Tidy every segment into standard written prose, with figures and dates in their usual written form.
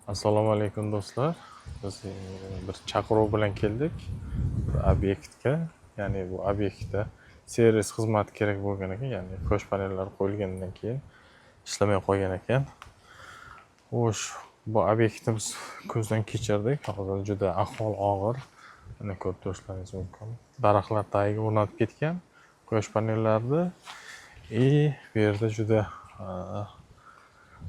Assalomu alaykum do'stlar. Biz bir chaqiruv bilan keldik obyektga. Ya'ni bu obyektda servis xizmati kerak bo'lgan ekan, ya'ni quyosh panellari qo'yilgandan keyin ishlamay qolgan ekan. Xo'sh, bu obyektni biz ko'zdan kechirdik. Hozir juda ahvol og'ir. Mana ko'rib turishlaringiz mumkin. Daraxtlar tagiga o'rnatib ketgan quyosh panellarni. Bu yerda juda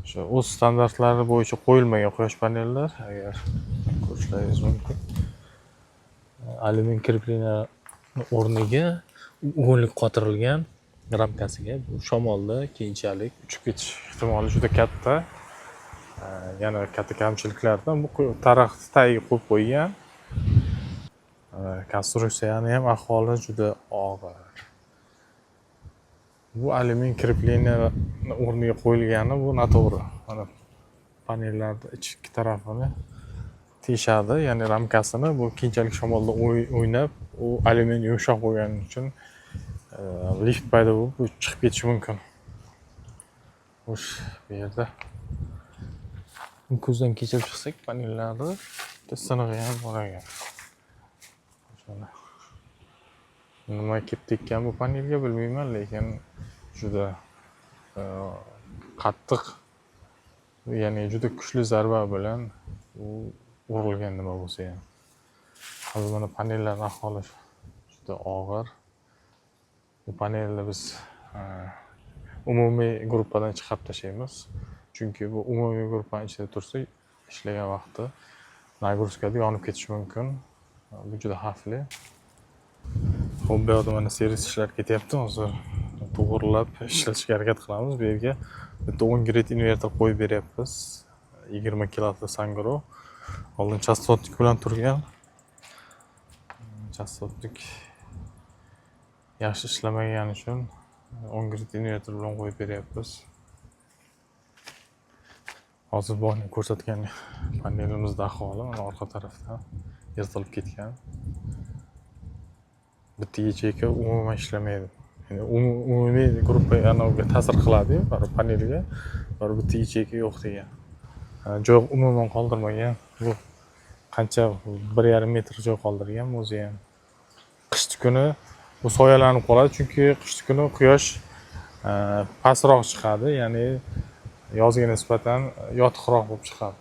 o'sha o'z standartlari bo'yicha qo'yilmagan quyosh panellar, agar ko'rishlaringiz mumkin. Alyumin kreplenar o'rniga ugunlik qotirilgan ramkasiga bu shamolda keyinchalik uchib ketish ehtimoli juda katta. Yana katta kamchiliklardan bu daraxt tagiga qo'yib qo'ygan. Konstruksiyani ham ahvoli juda og'ir. Bu alyumin kreplenar o'rniga qo'yilgani bu noto'g'ri. Mana panellarning ichki tarafini teshadi, ya'ni ramkasini. Bu keyinchalik shamolda o'ynab, u alyumin yumshoq bo'lgani uchun lift paydo bo'lib, bu chiqib ketishi mumkin. Xo'sh, bu yerda ko'zdan kechirib chiqsak, panellarni sinig'i ham bor ekan. Nima kelib tekkan bu panelga bilmayman, lekin juda qattiq, ya'ni juda kuchli zarba bilan u urilgan nima bo'lsa ham. Hozir mana panellarning ahvoli juda og'ir. Bu panelni biz umumiy gruppadan chiqarib tashlaymiz. Chunki bu umumiy gruppaning ichida tursa, ishlagan vaqti nagruzkada yonib ketishi mumkin. Bu juda xavfli. Xo'p, bu yerda mana servis ishlari ketyapti. Hozir to'g'rilab ishlatishga harakat qilamiz. Bu yerga bitta 10 grid invertor qo'yib beryapmiz. 20 kilotli sangro. Oldin chastotnik bilan turgan. Chastotnik yaxshi ishlamagani uchun 10 grid invertor bilan qo'yib beryapmiz. Hozir bu ko'rsatgan panelimizning ahvoli mana orqa tarafdan yirtilib ketgan. Bitta yecheka umuman ishlamaydi. Ya'ni umumiy gruppaga ta'sir qiladi-yu, panelga. Bitta yecheka yo'q degan. Joy umuman qoldirmagan. Bu qancha 1,5 metr joy qoldirgan o'zi ham. Qishki kuni bu soyalanib qoladi, chunki qishki kuni quyosh pastroq chiqadi, ya'ni yozga nisbatan yotiqroq bo'lib chiqadi.